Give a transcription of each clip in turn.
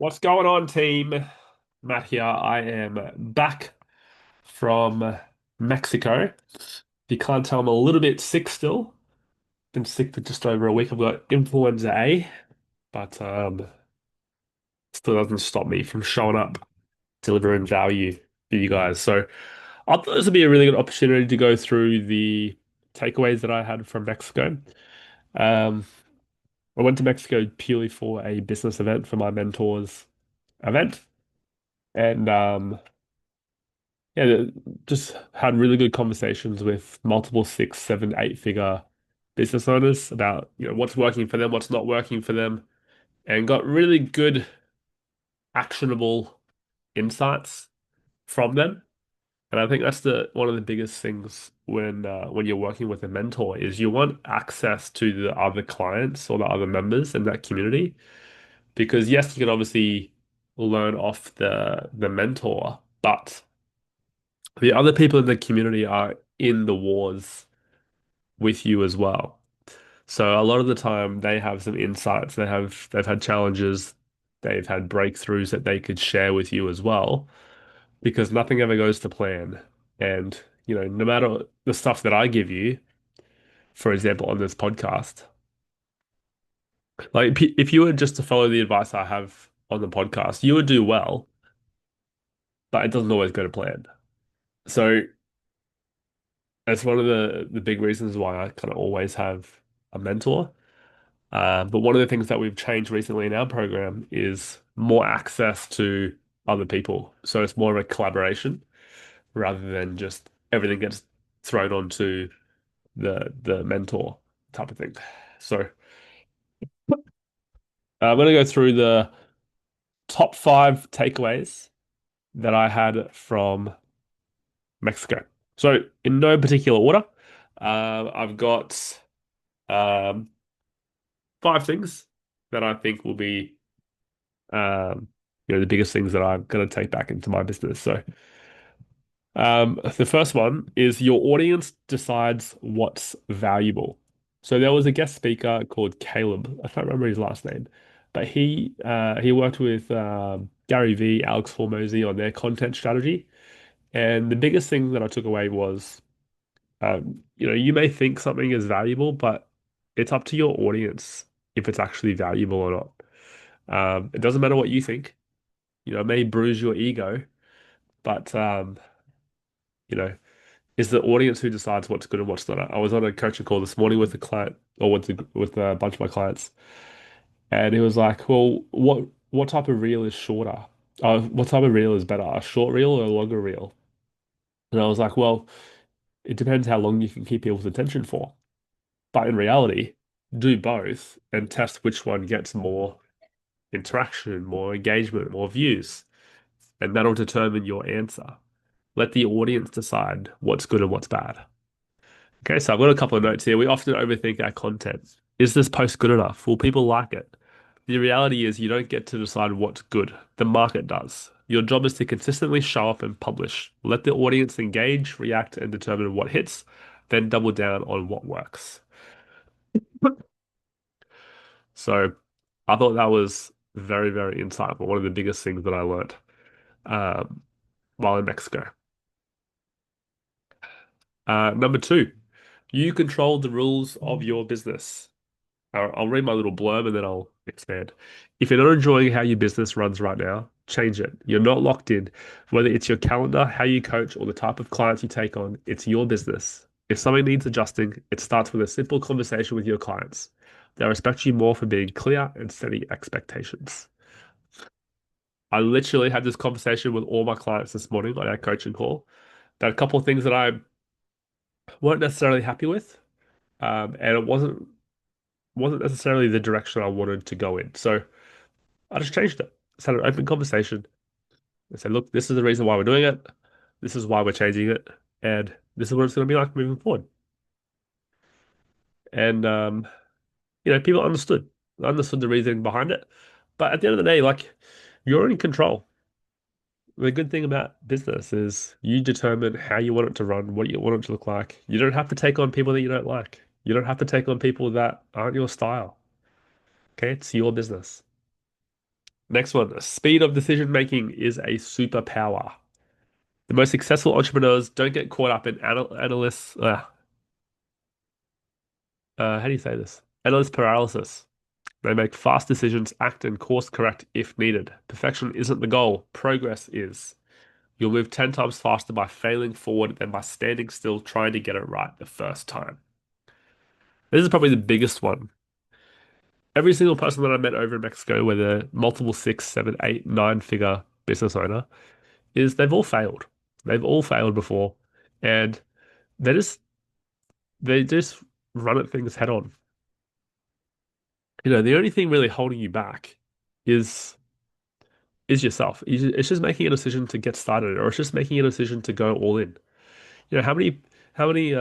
What's going on, team? Matt here. I am back from Mexico. If you can't tell, I'm a little bit sick still. Been sick for just over a week. I've got influenza A, but still doesn't stop me from showing up, delivering value for you guys. So I thought this would be a really good opportunity to go through the takeaways that I had from Mexico. Um, I went to Mexico purely for a business event for my mentor's event, and yeah, just had really good conversations with multiple six, seven, eight-figure business owners about, what's working for them, what's not working for them, and got really good, actionable insights from them. And I think that's the one of the biggest things when you're working with a mentor is you want access to the other clients or the other members in that community. Because yes, you can obviously learn off the mentor, but the other people in the community are in the wars with you as well. So a lot of the time they have some insights, they've had challenges, they've had breakthroughs that they could share with you as well, because nothing ever goes to plan. And, no matter the stuff that I give you, for example, on this podcast, like if you were just to follow the advice I have on the podcast, you would do well, but it doesn't always go to plan. So that's one of the big reasons why I kind of always have a mentor. But one of the things that we've changed recently in our program is more access to other people. So it's more of a collaboration rather than just everything gets thrown onto the mentor type of thing. So I'm going to go through the top five takeaways that I had from Mexico. So in no particular order, I've got um, five things that I think will be um, the biggest things that I'm going to take back into my business. So, the first one is your audience decides what's valuable. So there was a guest speaker called Caleb. I can't remember his last name, but he worked with Gary V, Alex Hormozy on their content strategy. And the biggest thing that I took away was, you may think something is valuable, but it's up to your audience if it's actually valuable or not. It doesn't matter what you think. It may bruise your ego, but you know, it's the audience who decides what's good and what's not. I was on a coaching call this morning with a client or with a bunch of my clients, and he was like, "Well, what type of reel is shorter? What type of reel is better, a short reel or a longer reel?" And I was like, "Well, it depends how long you can keep people's attention for. But in reality, do both and test which one gets more interaction, more engagement, more views, and that'll determine your answer." Let the audience decide what's good and what's bad. Okay, so I've got a couple of notes here. We often overthink our content. Is this post good enough? Will people like it? The reality is you don't get to decide what's good. The market does. Your job is to consistently show up and publish. Let the audience engage, react, and determine what hits, then double down on what works. So I thought that was very, very insightful. One of the biggest things that I learned um, while in Mexico. Number two, you control the rules of your business. I'll read my little blurb and then I'll expand. If you're not enjoying how your business runs right now, change it. You're not locked in. Whether it's your calendar, how you coach, or the type of clients you take on, it's your business. If something needs adjusting, it starts with a simple conversation with your clients. They'll respect you more for being clear and setting expectations. I literally had this conversation with all my clients this morning on our coaching call. There are a couple of things that I weren't necessarily happy with, and it wasn't necessarily the direction I wanted to go in. So I just changed it. Just had an open conversation. I said, look, this is the reason why we're doing it. This is why we're changing it. And this is what it's going to be like moving forward. And, people understood the reasoning behind it. But at the end of the day, like, you're in control. The good thing about business is you determine how you want it to run, what you want it to look like. You don't have to take on people that you don't like. You don't have to take on people that aren't your style. Okay, it's your business. Next one. Speed of decision making is a superpower. The most successful entrepreneurs don't get caught up in analysts. How do you say this? Analyst paralysis. They make fast decisions, act and course correct if needed. Perfection isn't the goal, progress is. You'll move 10 times faster by failing forward than by standing still trying to get it right the first time. This is probably the biggest one. Every single person that I met over in Mexico, whether multiple six, seven, eight, nine-figure business owner, is they've all failed. They've all failed before, and they just they just run at things head on. The only thing really holding you back is is yourself. It's just making a decision to get started, or it's just making a decision to go all in. You know, how many how many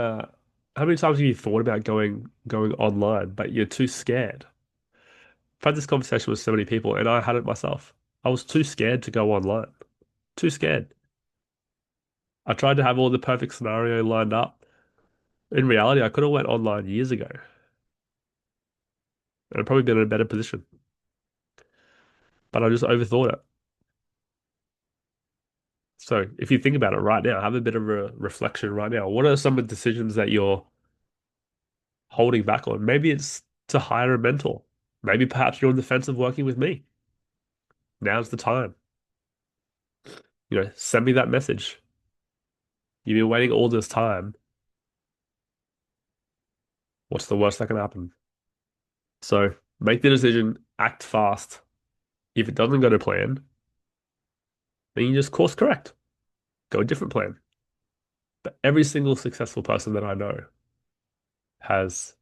times have you thought about going online, but you're too scared? I've had this conversation with so many people, and I had it myself. I was too scared to go online. Too scared. I tried to have all the perfect scenario lined up. In reality, I could have went online years ago, and I'd probably been in a better position. But I just overthought it. So if you think about it right now, have a bit of a reflection right now. What are some of the decisions that you're holding back on? Maybe it's to hire a mentor. Maybe perhaps you're on the fence of working with me. Now's the time. Send me that message. You've been waiting all this time. What's the worst that can happen? So make the decision, act fast. If it doesn't go to plan, then you just course correct. Go a different plan. But every single successful person that I know has,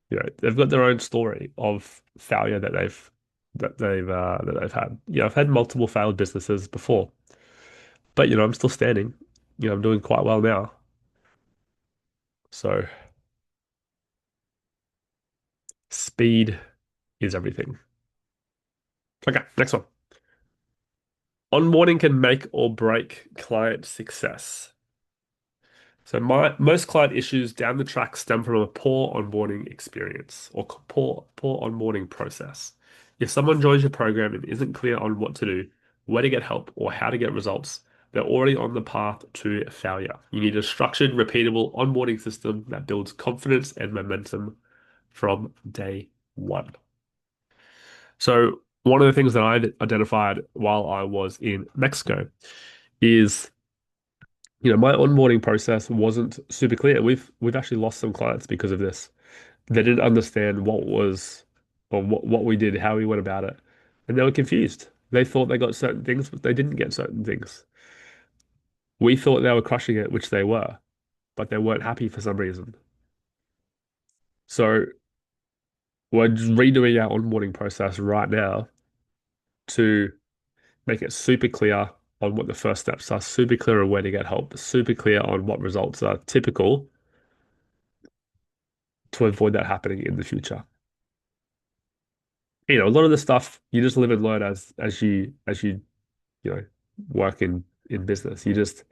they've got their own story of failure that they've had. I've had multiple failed businesses before, but I'm still standing. I'm doing quite well now. So speed is everything. Okay, next one. Onboarding can make or break client success. So my most client issues down the track stem from a poor onboarding experience or poor onboarding process. If someone joins your program and isn't clear on what to do, where to get help, or how to get results, they're already on the path to failure. You need a structured, repeatable onboarding system that builds confidence and momentum from day one. So one of the things that I identified while I was in Mexico is my onboarding process wasn't super clear. We've actually lost some clients because of this. They didn't understand what we did, how we went about it, and they were confused. They thought they got certain things, but they didn't get certain things. We thought they were crushing it, which they were, but they weren't happy for some reason. So we're just redoing our onboarding process right now to make it super clear on what the first steps are, super clear on where to get help, super clear on what results are typical to avoid that happening in the future. A lot of the stuff you just live and learn as you you know work in business. You just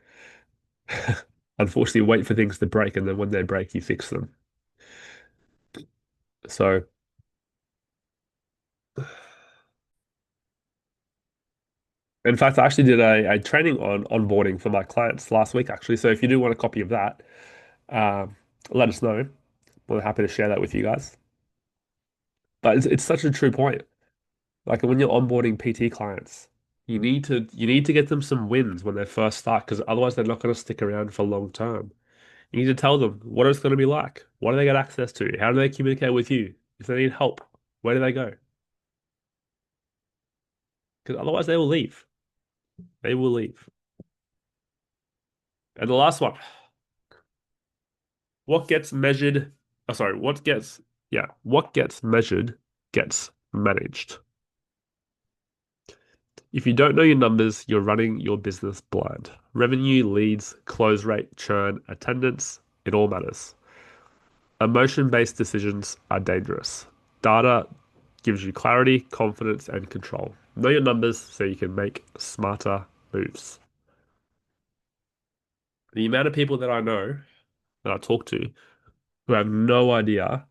unfortunately wait for things to break, and then when they break, you fix them. So, in fact, I actually did a training on onboarding for my clients last week, actually. So, if you do want a copy of that, um, let us know. We're happy to share that with you guys. But it's such a true point. Like when you're onboarding PT clients, you need to get them some wins when they first start, because otherwise they're not going to stick around for long term. You need to tell them what it's going to be like. What do they get access to? How do they communicate with you? If they need help, where do they go? Because otherwise they will leave. They will leave. And the last one, what gets measured? Oh, sorry, what gets measured gets managed. If you don't know your numbers, you're running your business blind. Revenue, leads, close rate, churn, attendance, it all matters. Emotion-based decisions are dangerous. Data gives you clarity, confidence, and control. Know your numbers so you can make smarter moves. The amount of people that I know that I talk to who have no idea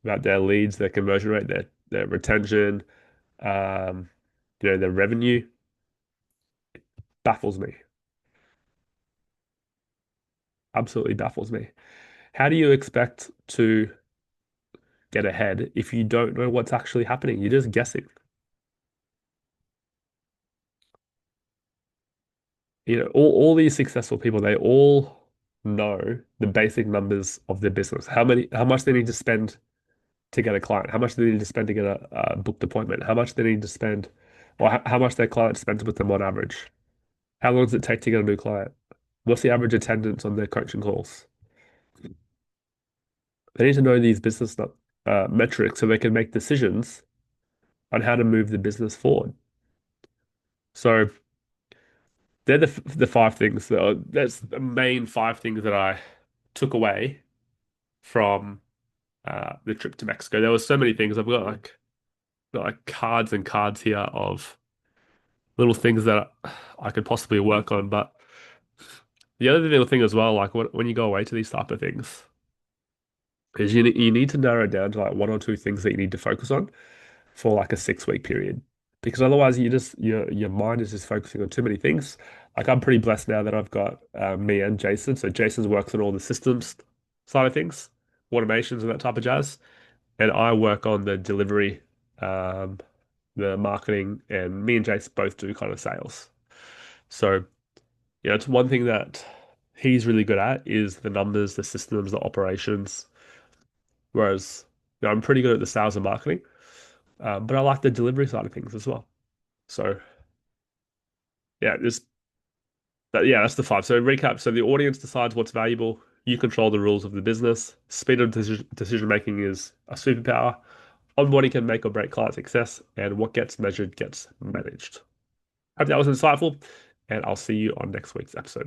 about their leads, their conversion rate, their retention, um, Their revenue baffles me. Absolutely baffles me. How do you expect to get ahead if you don't know what's actually happening? You're just guessing. All these successful people, they all know the basic numbers of their business. How much they need to spend to get a client, how much they need to spend to get a booked appointment, how much they need to spend, or how much their client spends with them on average. How long does it take to get a new client? What's the average attendance on their coaching calls? They need to know these business metrics so they can make decisions on how to move the business forward. So they're the five things that's the main five things that I took away from the trip to Mexico. There were so many things. I've got like cards and cards here of little things that I could possibly work on. But the other little thing as well, like when you go away to these type of things, is you need to narrow it down to like one or two things that you need to focus on for like a 6 week period. Because otherwise your mind is just focusing on too many things. Like I'm pretty blessed now that I've got me and Jason. So Jason's works on all the systems side of things, automations and that type of jazz. And I work on the delivery, um, the marketing, and me and Jason both do kind of sales. So it's one thing that he's really good at is the numbers, the systems, the operations. Whereas I'm pretty good at the sales and marketing, but I like the delivery side of things as well. So yeah, that's the five. So recap. So the audience decides what's valuable. You control the rules of the business. Speed of decision making is a superpower. Onboarding can make or break client success, and what gets measured gets managed. Hope that was insightful, and I'll see you on next week's episode.